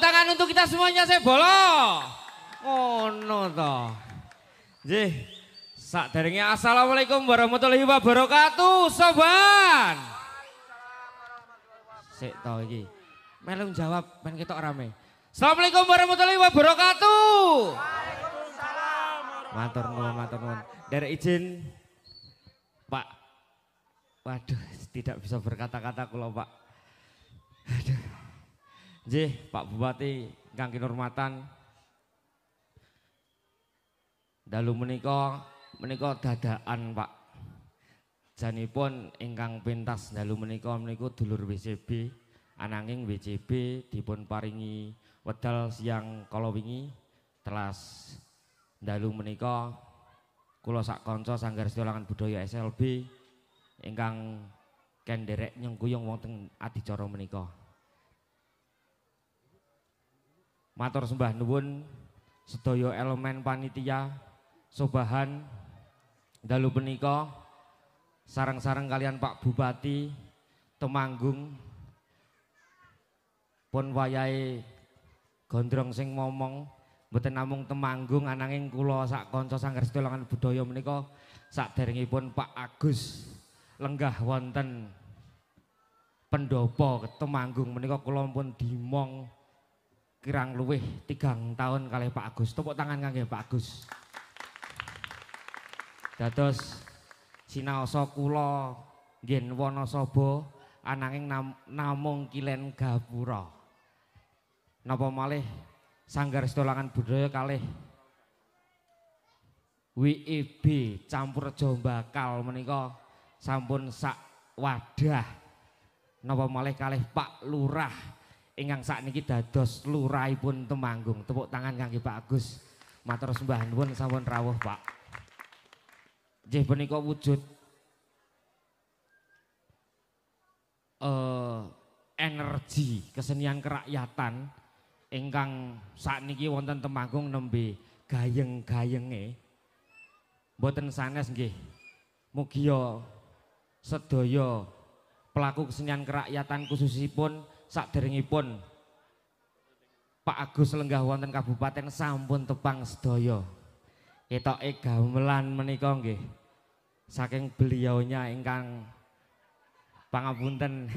tangan untuk kita semuanya saya bolo. Ngono to. Nggih. Saderenge assalamualaikum warahmatullahi wabarakatuh, soban. Sik to iki. Melu jawab ben ketok rame. Assalamualaikum warahmatullahi wabarakatuh. Waalaikumsalam. Matur nuwun, matur nuwun. Derek izin Pak. Waduh, tidak bisa berkata-kata kula, Pak. Aduh. Nggih, Pak Bupati ingkang kinurmatan. Dalu menika dadakan, Pak. Janipun ingkang pentas dalu menika dulur WCB, ananging WCB dipun paringi wedal siang kala wingi telas dalu menika kula sak kanca Sanggar Setulangan Budaya SLB ingkang kenderek nyengkuyung wonten adicara menika. Matur sembah nuwun sedaya elemen panitia sobahan dalu menika sareng-sareng kalian Pak Bupati Temanggung pun wayahe gondrong sing momong mboten namung Temanggung ananging kula sak kanca Sanggar Setulangan Budaya menika saderengipun Pak Agus lenggah wonten pendopo Temanggung menika kula pun dimong kirang luwih 3 tahun kalih Pak Agus. Tepuk tangan kangge Pak Agus. Dados sinaosa kula nggih Wanasaba ananging namung kilen gapura. Napa malih Sanggar Setulangan Budaya kalih WIB campur Jombakal menika sampun sak wadah. Napa malih kalih Pak Lurah ingkang sakniki dados lurahipun Temanggung. Tepuk tangan kangge Pak Agus. Matur sembah nuwun sampun rawuh, Pak. Nggih punika wujud energi kesenian kerakyatan ingkang sakniki wonten Temanggung nembe gayeng-gayenge. Mboten sanes nggih. Mugi sedaya pelaku kesenian kerakyatan khususipun saderengipun Pak Agus lenggah wonten kabupaten sampun tepang sedaya. Ketoke gamelan menika nggih saking beliaunya ingkang pangapunten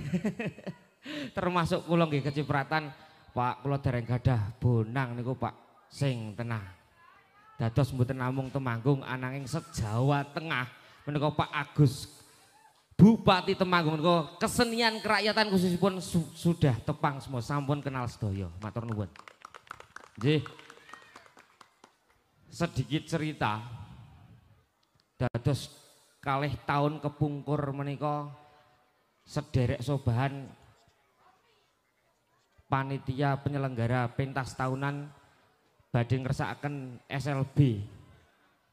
termasuk kula nggih kecipratan Pak kula dereng gadah bonang niku Pak sing tenah. Dados mboten namung Temanggung ananging se-Jawa Tengah menika Pak Agus Bupati Temanggung menika kesenian kerakyatan khususipun sudah tepang semua sampun kenal sedaya. Matur nuwun. Nggih. Sedikit cerita. Dados kalih tahun kepungkur menika sederek sobahan panitia penyelenggara pentas tahunan badhe ngersakaken SLB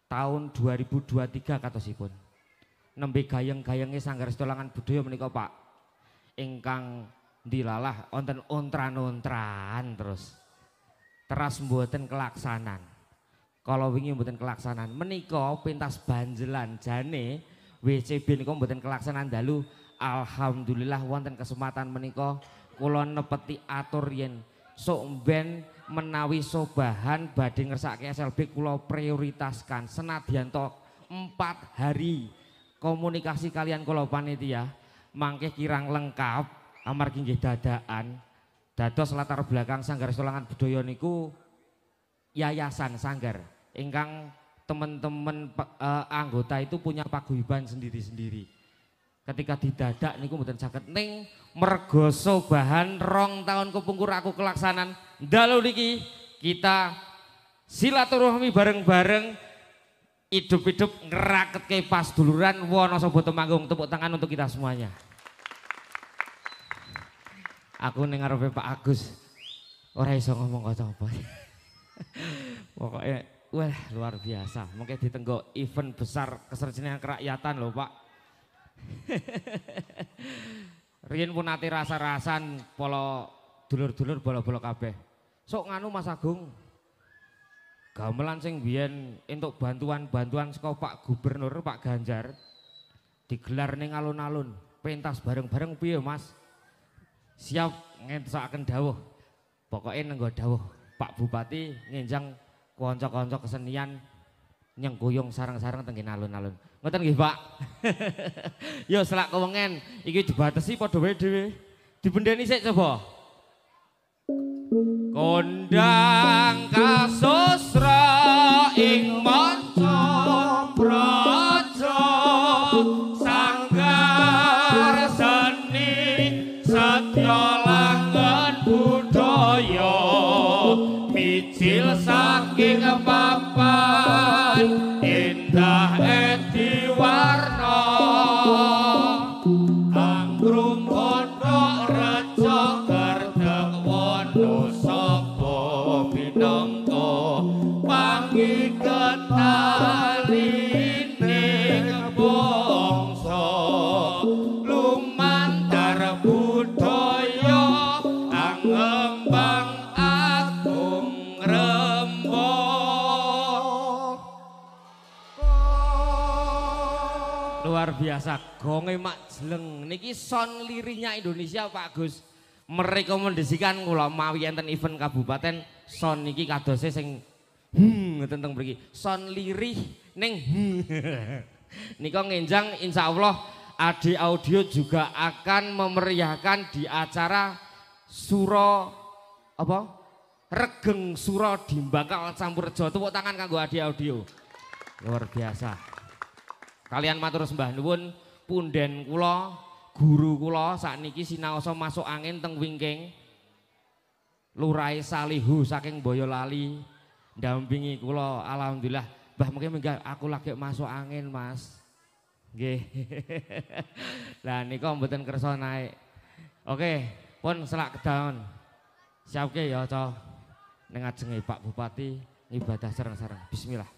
tahun 2023 katosipun. Nembe gayeng-gayenge Sanggar Setulangan Budaya menika Pak ingkang dilalah wonten ontran-ontran terus mboten kelaksanan. Kala wingi mboten kelaksanan menika pentas banjelan jane WCB niku mboten kelaksanan dalu. Alhamdulillah wonten kesempatan menika kula nepeti atur yen sok ben menawi sobahan badhe ngersakake SLB kula prioritaskan senadyan to 4 hari komunikasi kalian kula panitia mangke kirang lengkap amargi nggih dadakan. Dados latar belakang Sanggar Setulangan Budaya niku yayasan sanggar ingkang teman-teman anggota itu punya paguyuban sendiri-sendiri. Ketika didadak niku mboten saged ning mergo sobahan 2 tahun kepungkur aku kelaksanan dalu niki kita silaturahmi bareng-bareng hidup-hidup ngeraketke pas duluran Wanasaba Temanggung. Tepuk tangan untuk kita semuanya. Aku ning ngarepe Pak Agus ora iso ngomong apa-apa. Pokoknya wah luar biasa. Mungkin ditenggok event besar kesenian kerakyatan loh Pak. Riyen pun ati rasa-rasan polo dulur-dulur bola-bola kabeh. Sok nganu Mas Agung. Gamelan sing biyen entuk bantuan saka Pak Gubernur Pak Ganjar digelar ning alun-alun pentas bareng-bareng piye Mas? Siap ngentosaken dawuh Pokoknya nenggo dawuh Pak Bupati ngenjang kanca-kanca kesenian nyengkuyung sarang-sarang tenggen alun-alun. Ngoten nggih, Pak. Yo selak kewengen iki dibatesi padha wae dhewe. Dibendeni sik coba. Kondang kasusra ing manca praja sanggar seni satya langen budaya mijil saking papan indah edi warna anggrung kodhok reca gardeg wono sapa pinangka pangiketalining bangsa lumantar budaya angembang agung rembang. Luar biasa, gonge mak jeleng niki son lirihnya Indonesia Pak Gus. Merekomendasikan kula mawi enten event kabupaten son niki kadose sing tentang mriki. Son lirih ning nika ngenjang insyaallah Adi Audio juga akan memeriahkan di acara Suro apa? Regeng Suro Dimbakal Campurjo. Tepuk tangan kanggo Adi Audio. Luar biasa. Kalian matur sembah nuwun punden kula, guru kula sakniki sinaosa masuk angin teng wingking. Lurai Salihu saking Boyolali ndampingi kula alhamdulillah. Mbah mungkin aku lagi masuk angin, Mas. Nggih. Lah nika mboten kersa naik. Oke, pun selak kedaon. Siapke ya, Ca. Ning ajenge Pak Bupati ibadah sareng-sareng. Bismillah.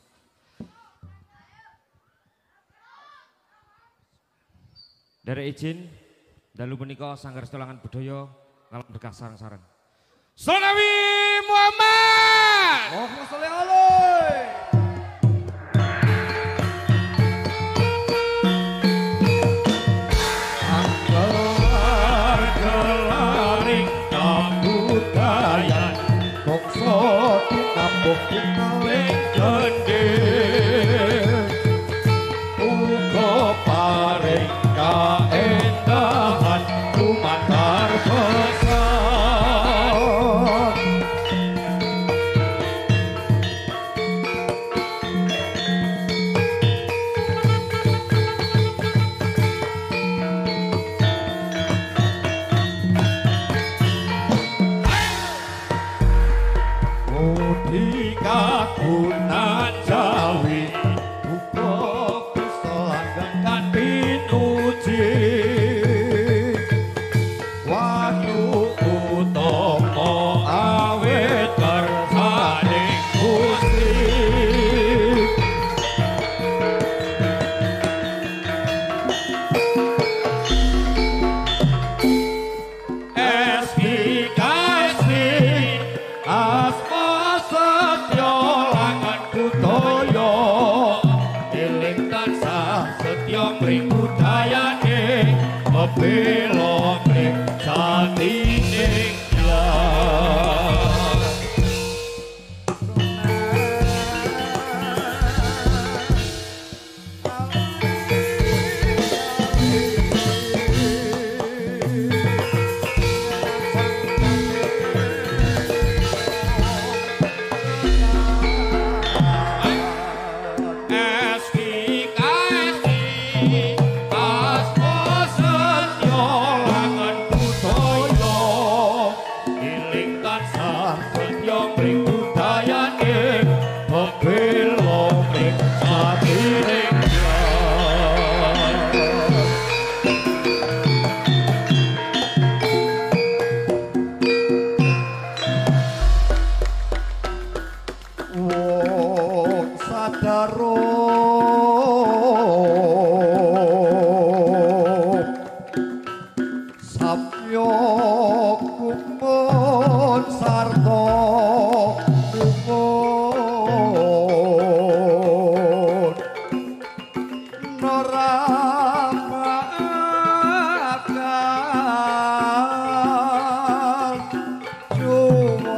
Dari izin dalu punika Sanggar Setulangan Budaya ngalap berkah sareng-sareng. Nabi Muhammad. Allahumma sholli alaihi. Angger-gelaring kabudayan bangsa tinambung tingaling gede uga paring kaendahan lumantar pesan. Mudi kagunan Jawi uga bisa langgengkan pinuji wahyu utama awet kersaning Gusti. Esti asma setya langan budaya eling tansah setya mring budayane membela mring satining lan. Wong sadaro sapyo kumpul sarta kumpul nora bakal cuma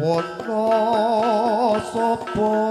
wono sapa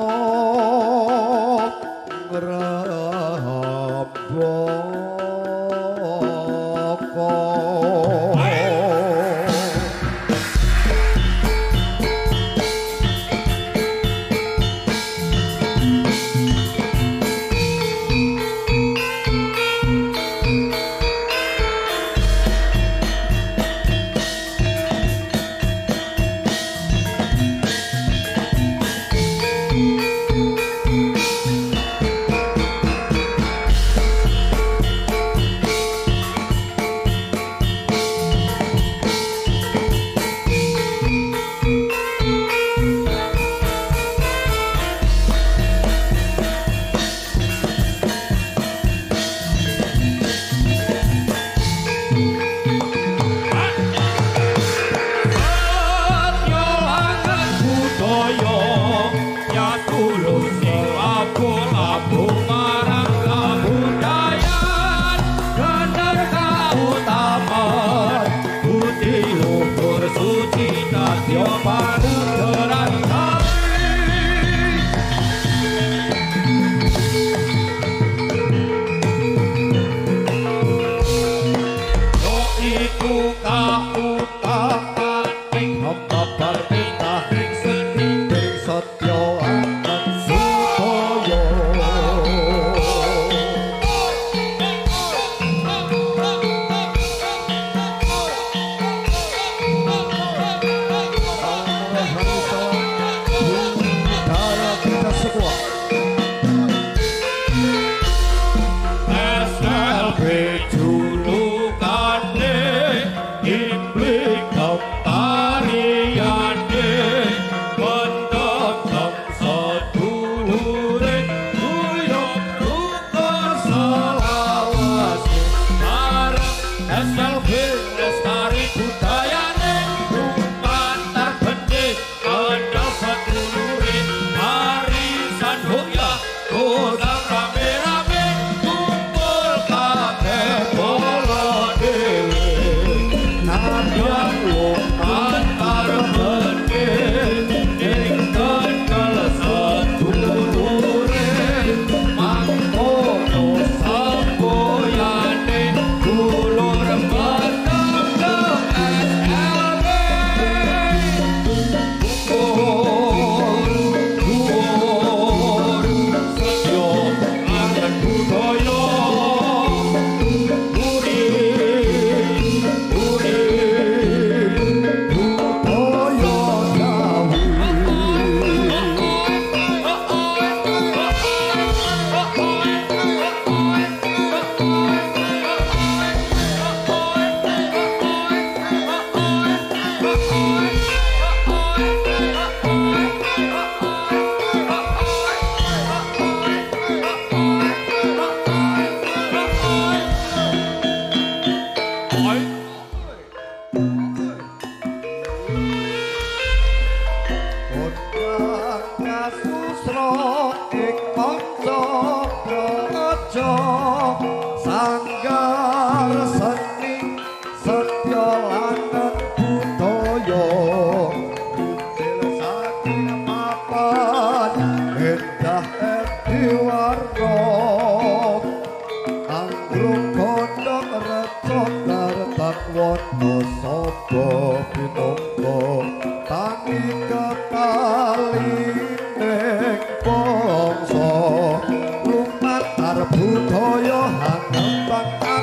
ngrembaka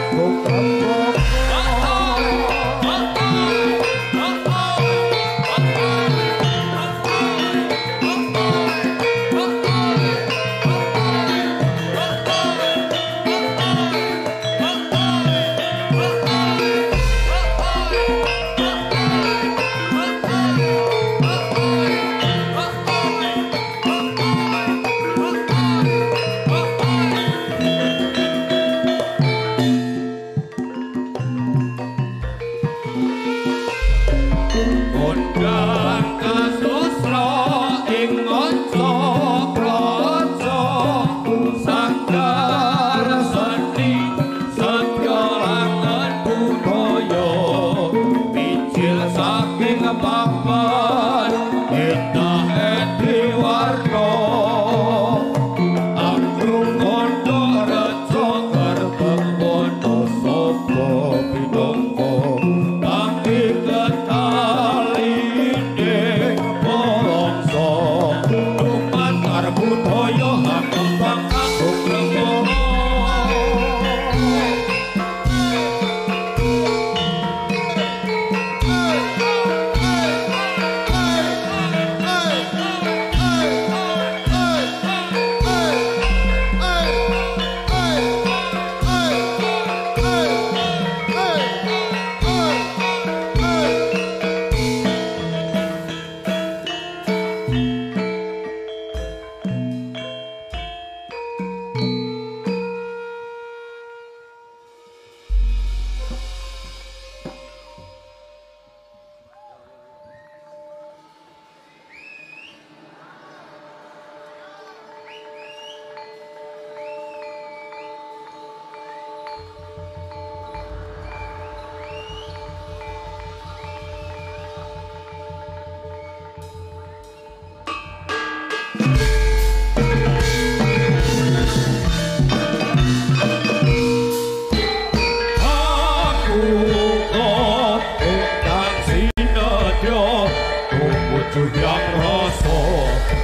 rasa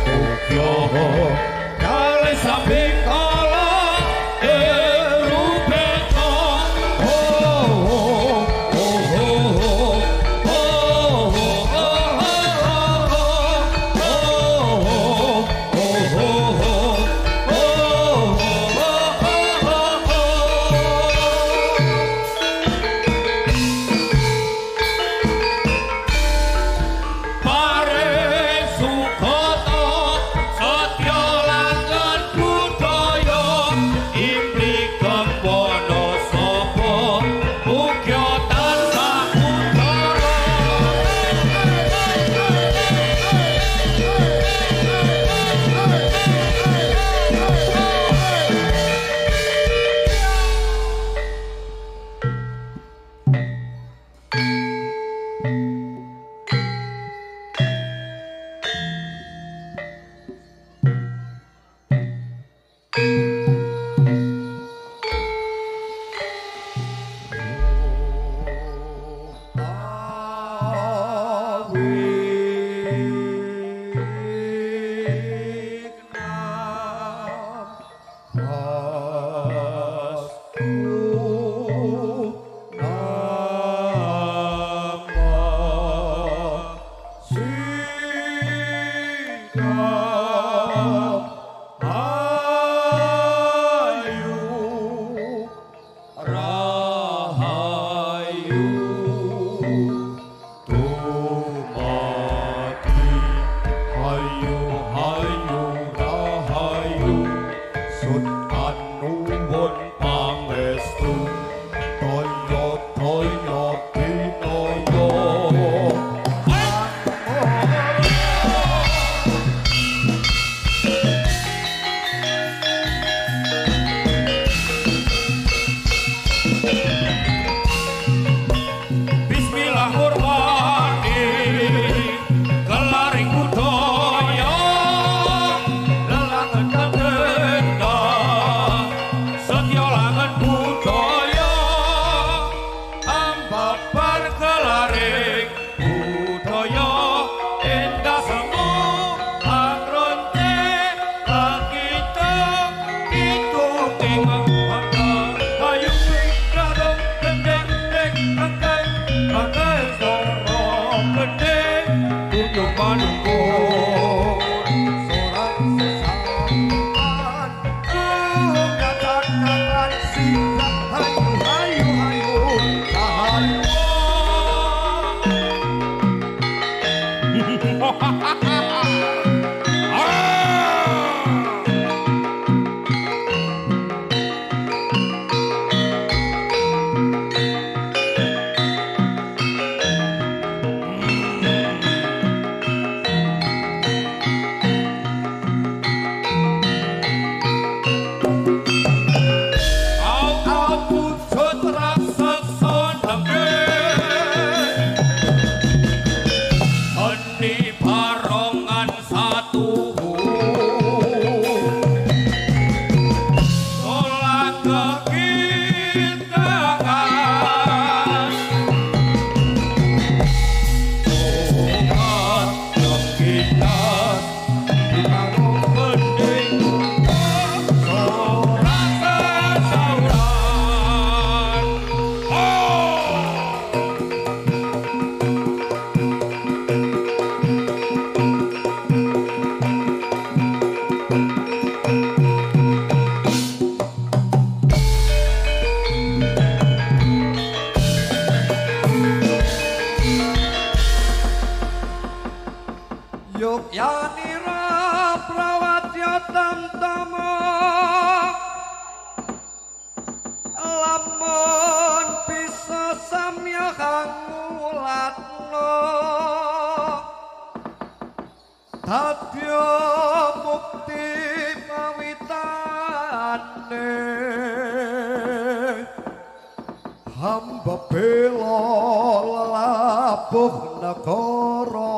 Tokyo kali samping kala hamba bela labuh negara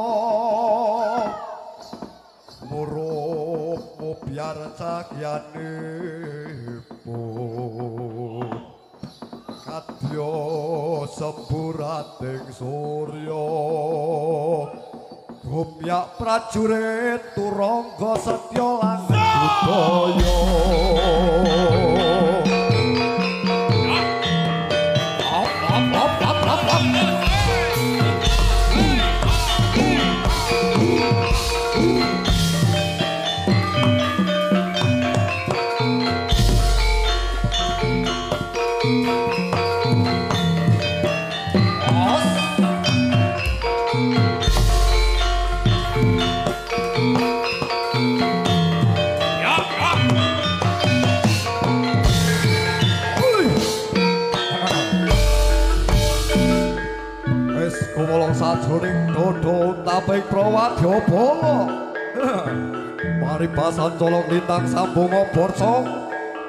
murup biar cakyane kadya semburating surya Gumyak prajurit turangga setya langit budaya. Sajroning dodo taping prawadya bala. Paribasan colong lintang sambunga borsa.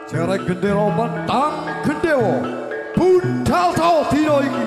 Jereng gendera mentang gendhewa. Budhal saha dina iki.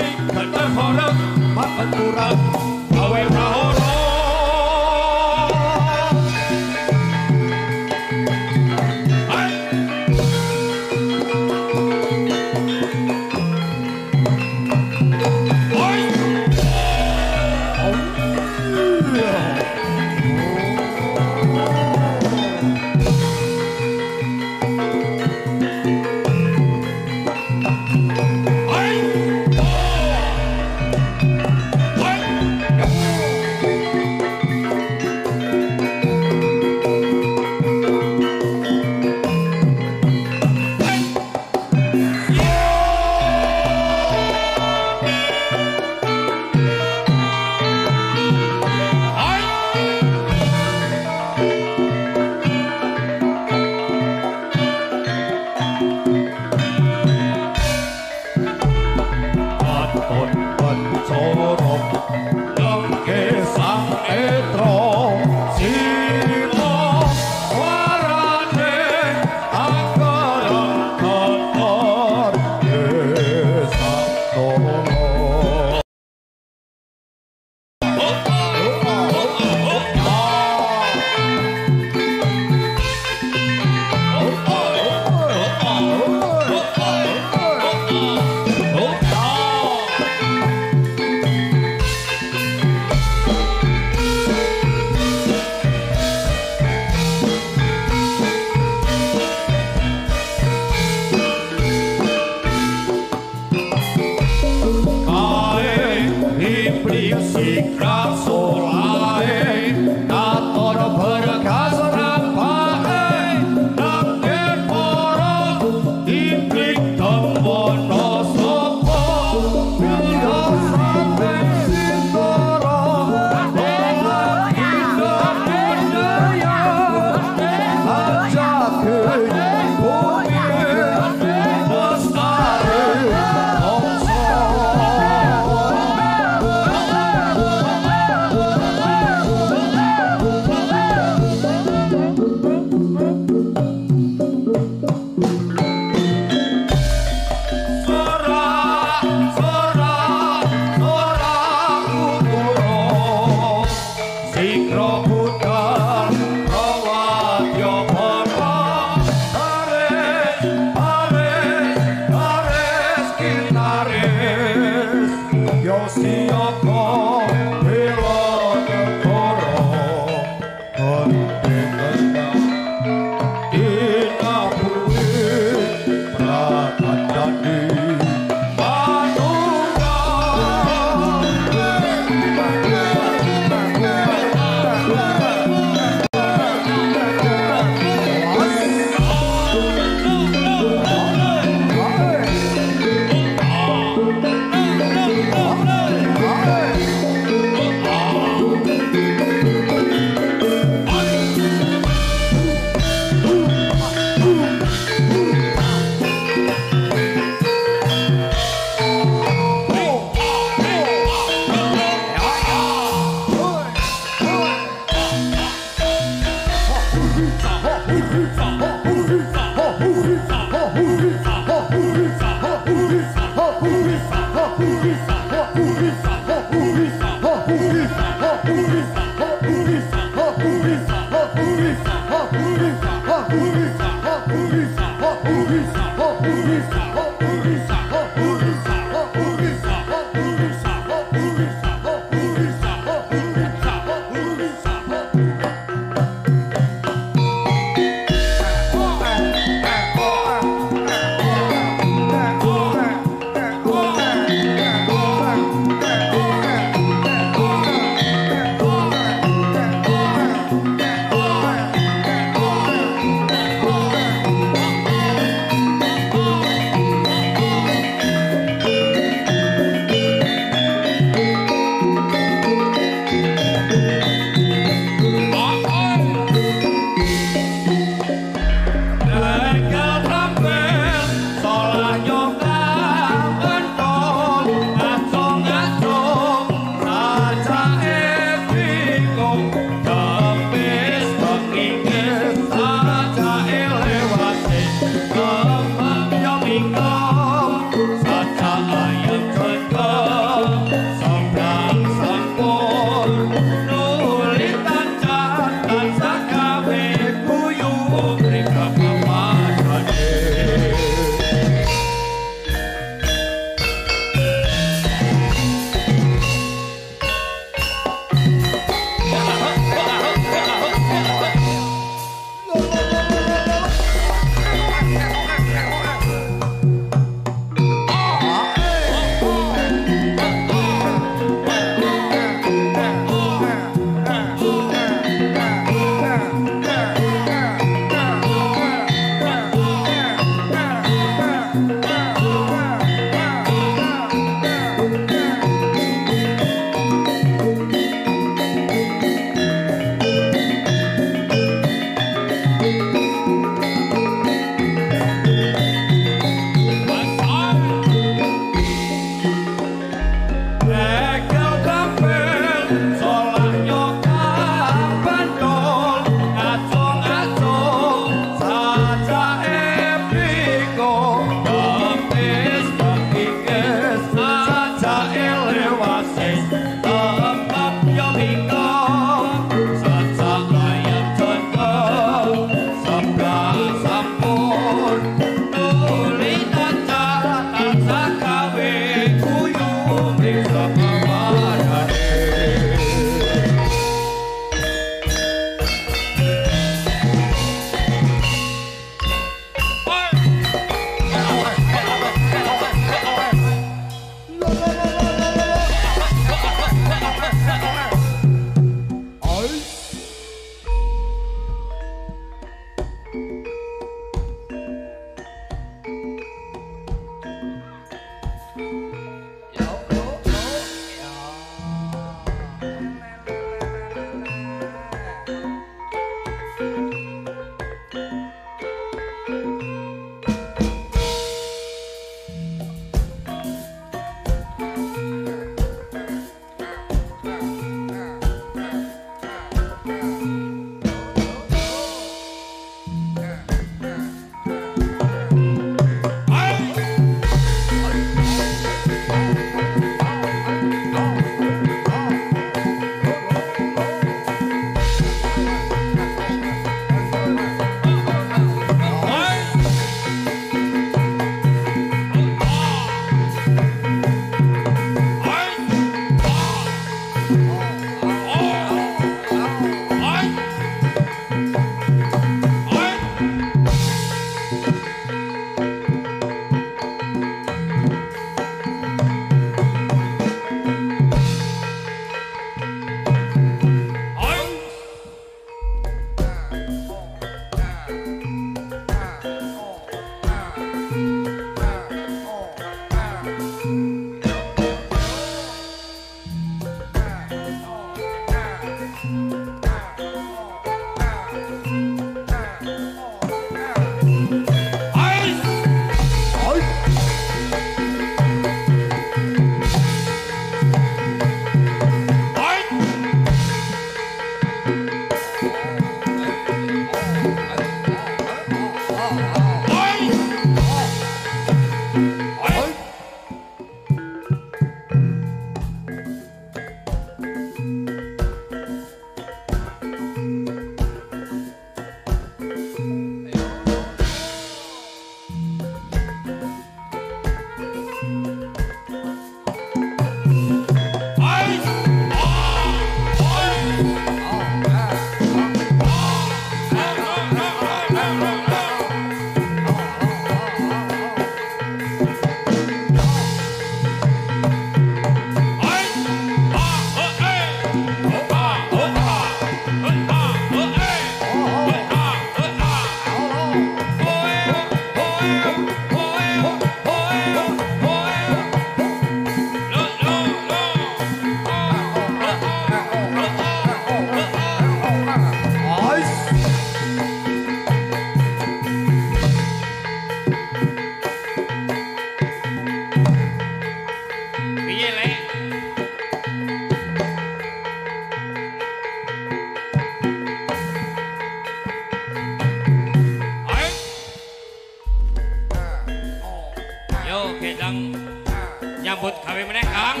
Nyambut gawe meneh Kang.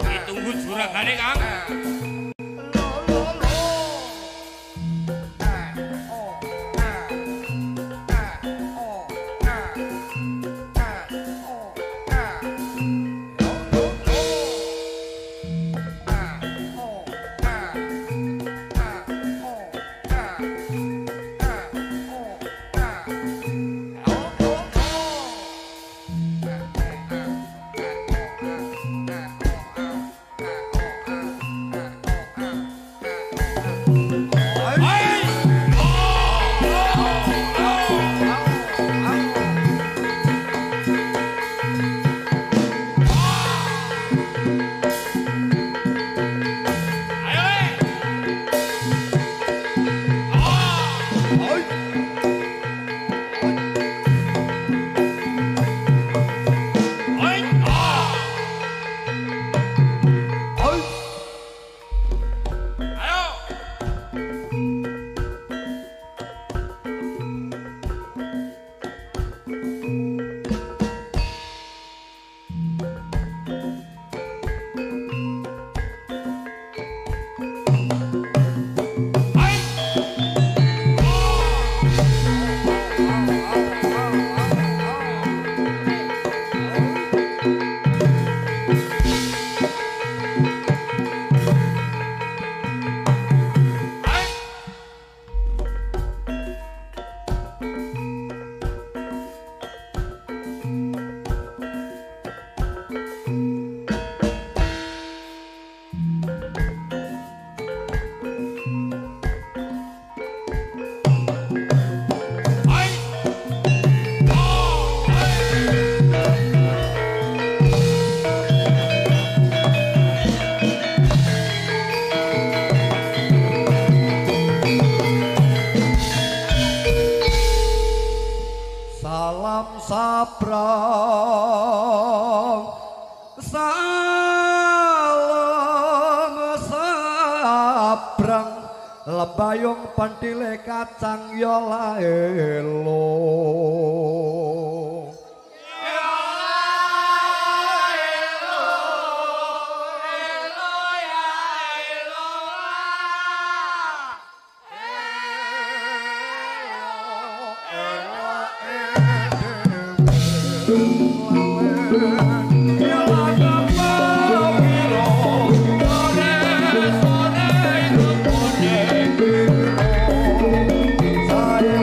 Ditunggu juragane Kang. sabrang salam sabrang lebayung pentile kacang yo laelo Saya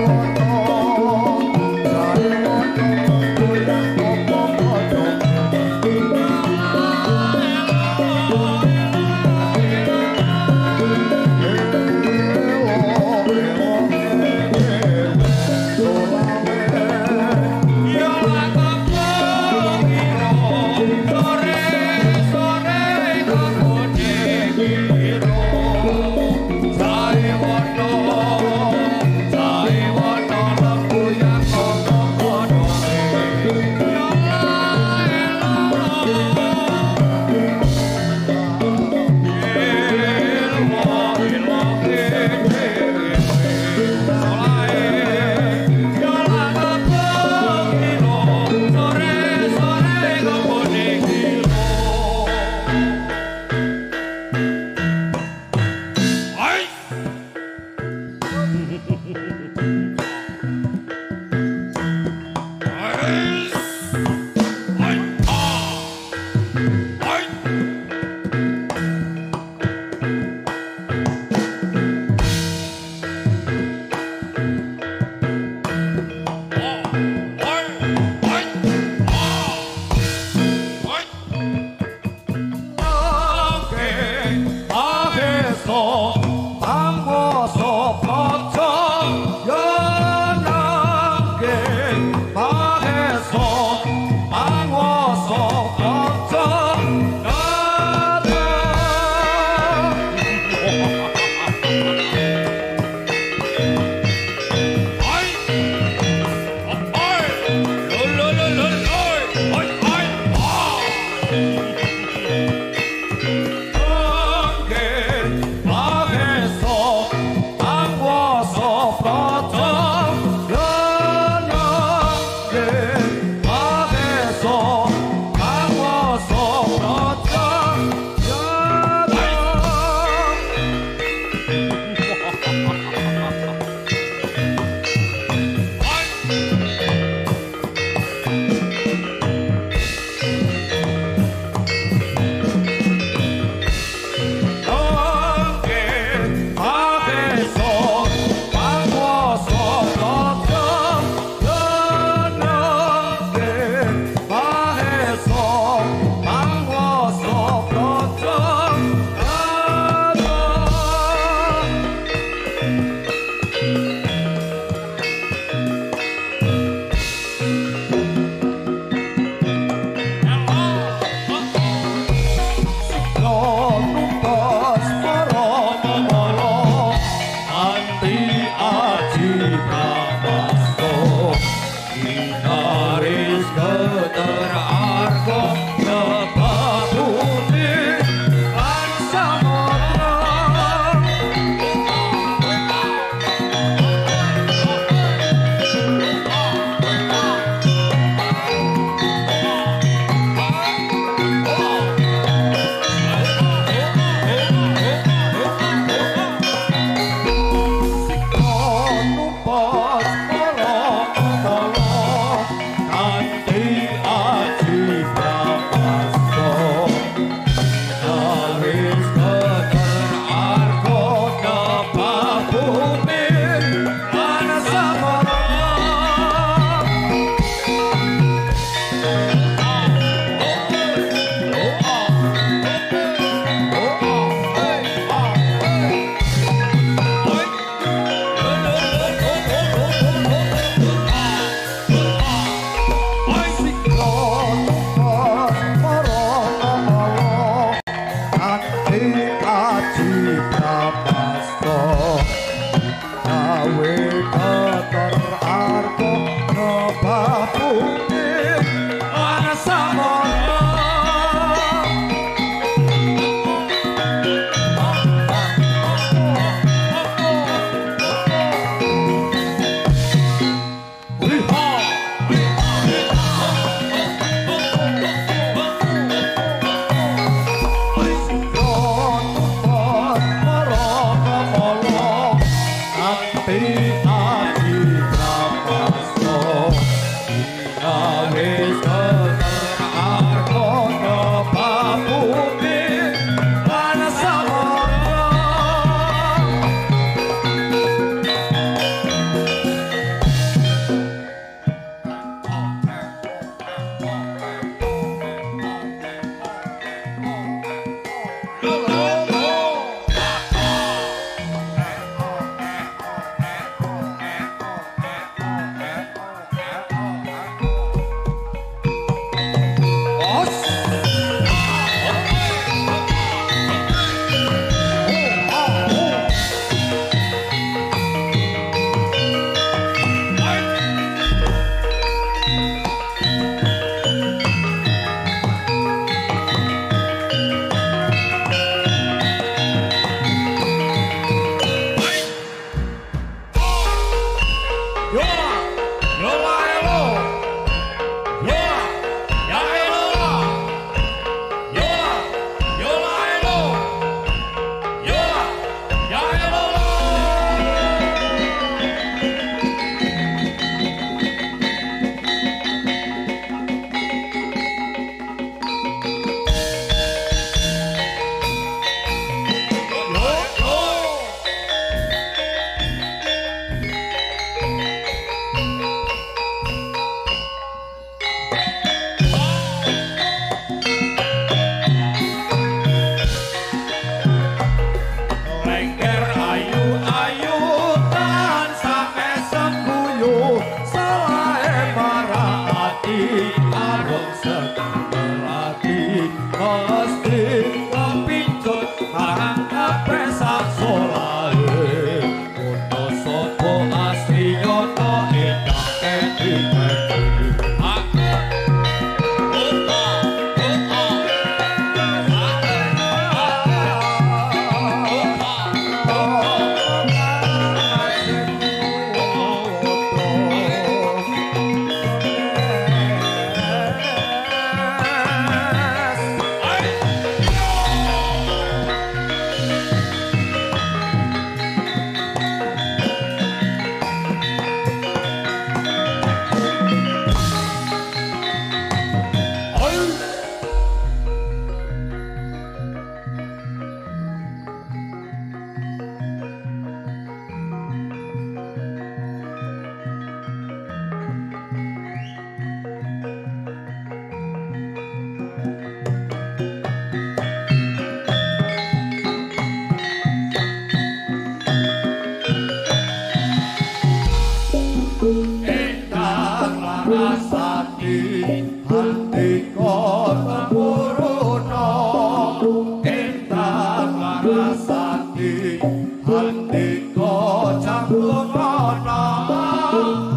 Andika campur ana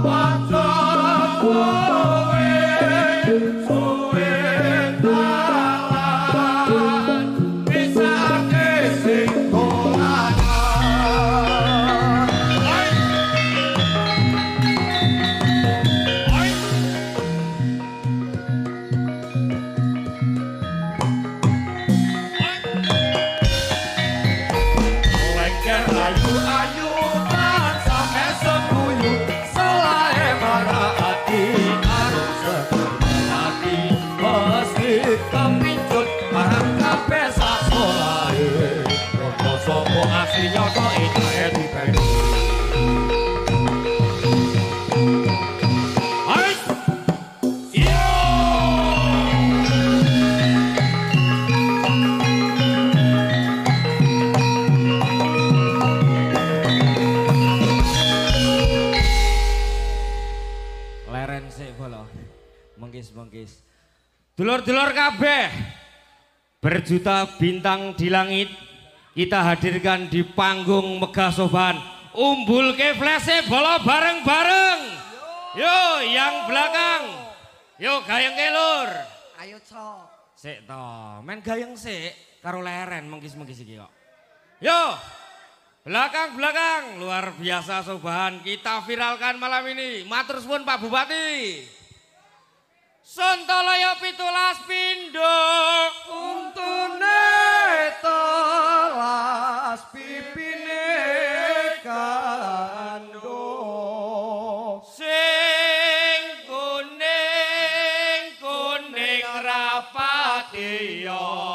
pancen kowe suwe dalan bisa kesing Nyoto itu dipeni. Hai. Yo. Leren sik bolo. Mengkis-mengkis. Dulur-dulur kabeh. Berjuta bintang di langit. Kita hadirkan di panggung Megah Soban. Umbul ke flese bola bareng-bareng. Yo yang belakang. Yo gayeng kelur. Ayo cok. Sik to, men gayeng sik karo leren mengkis-mengkis iki kok. Yo. Belakang-belakang luar biasa Soban. Kita viralkan malam ini. Matur suwun Pak Bupati. Sontoloyo 17 pindho Untune telas pipine kandho sing kuning rapati yo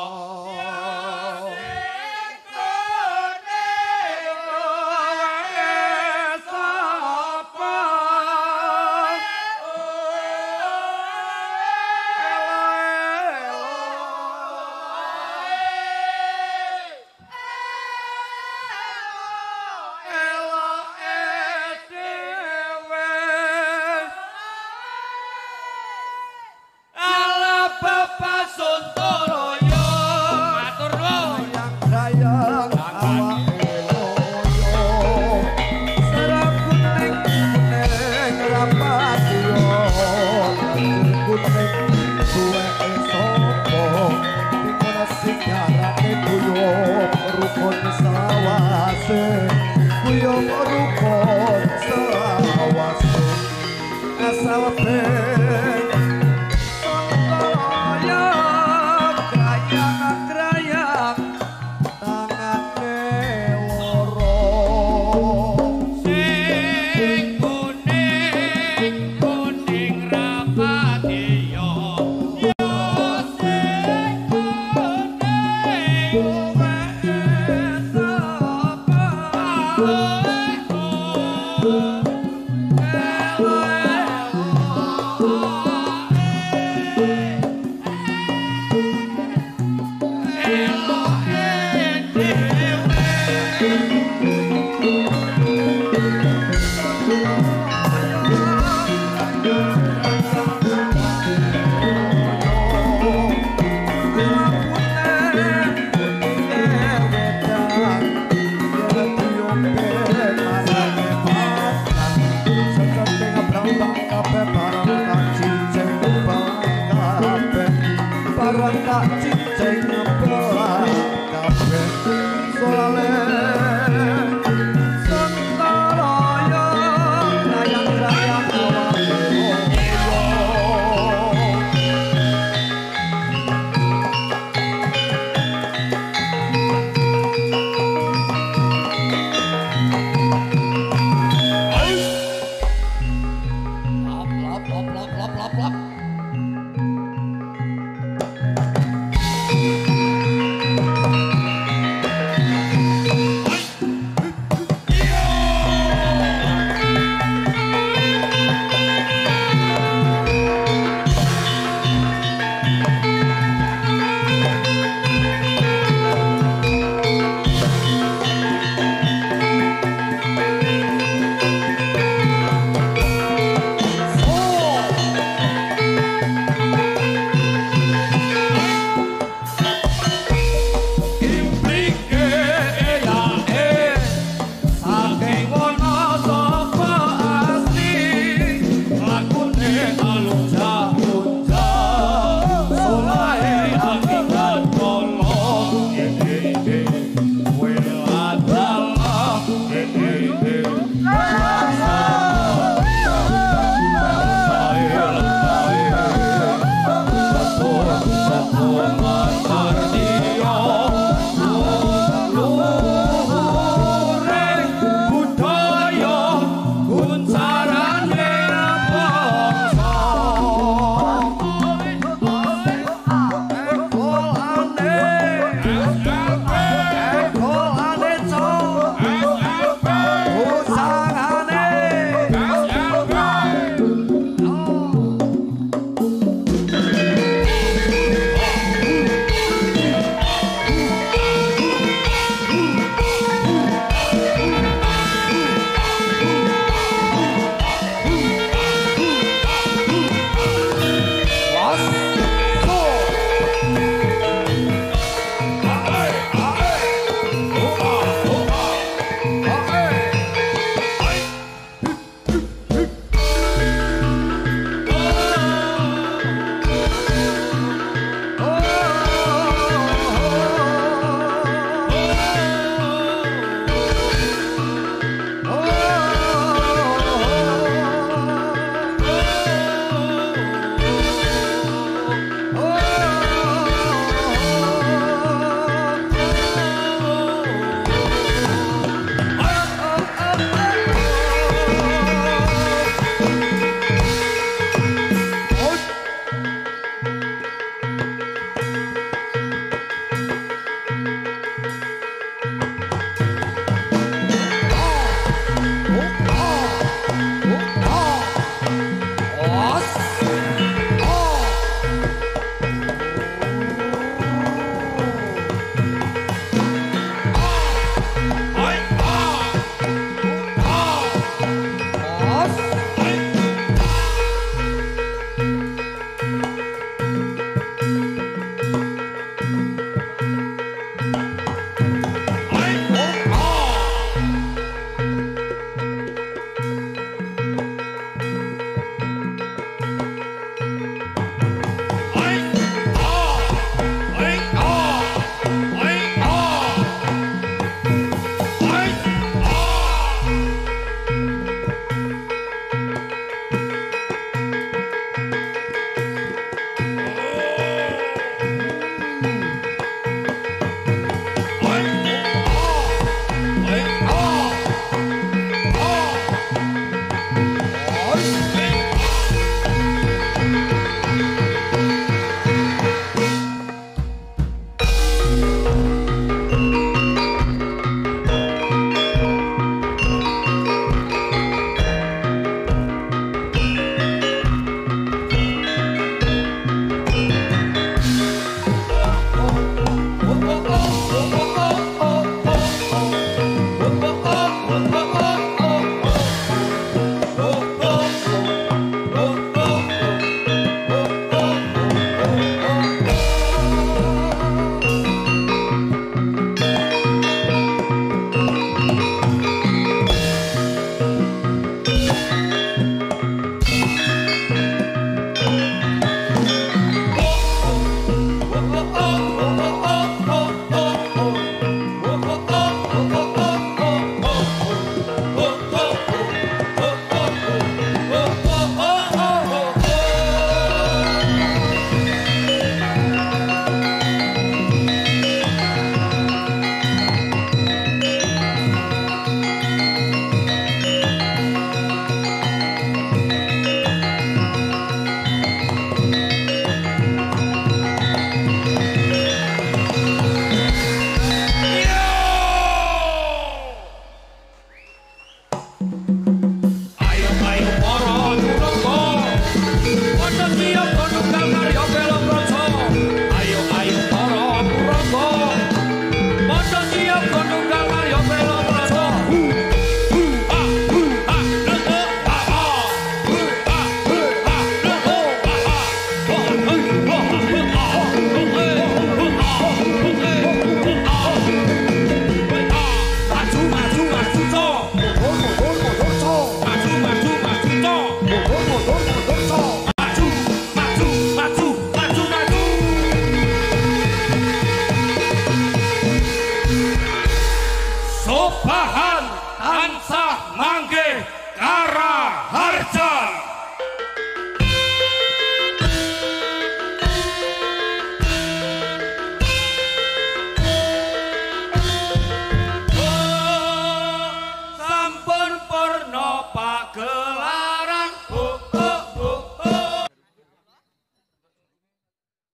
tansah manggih kara harja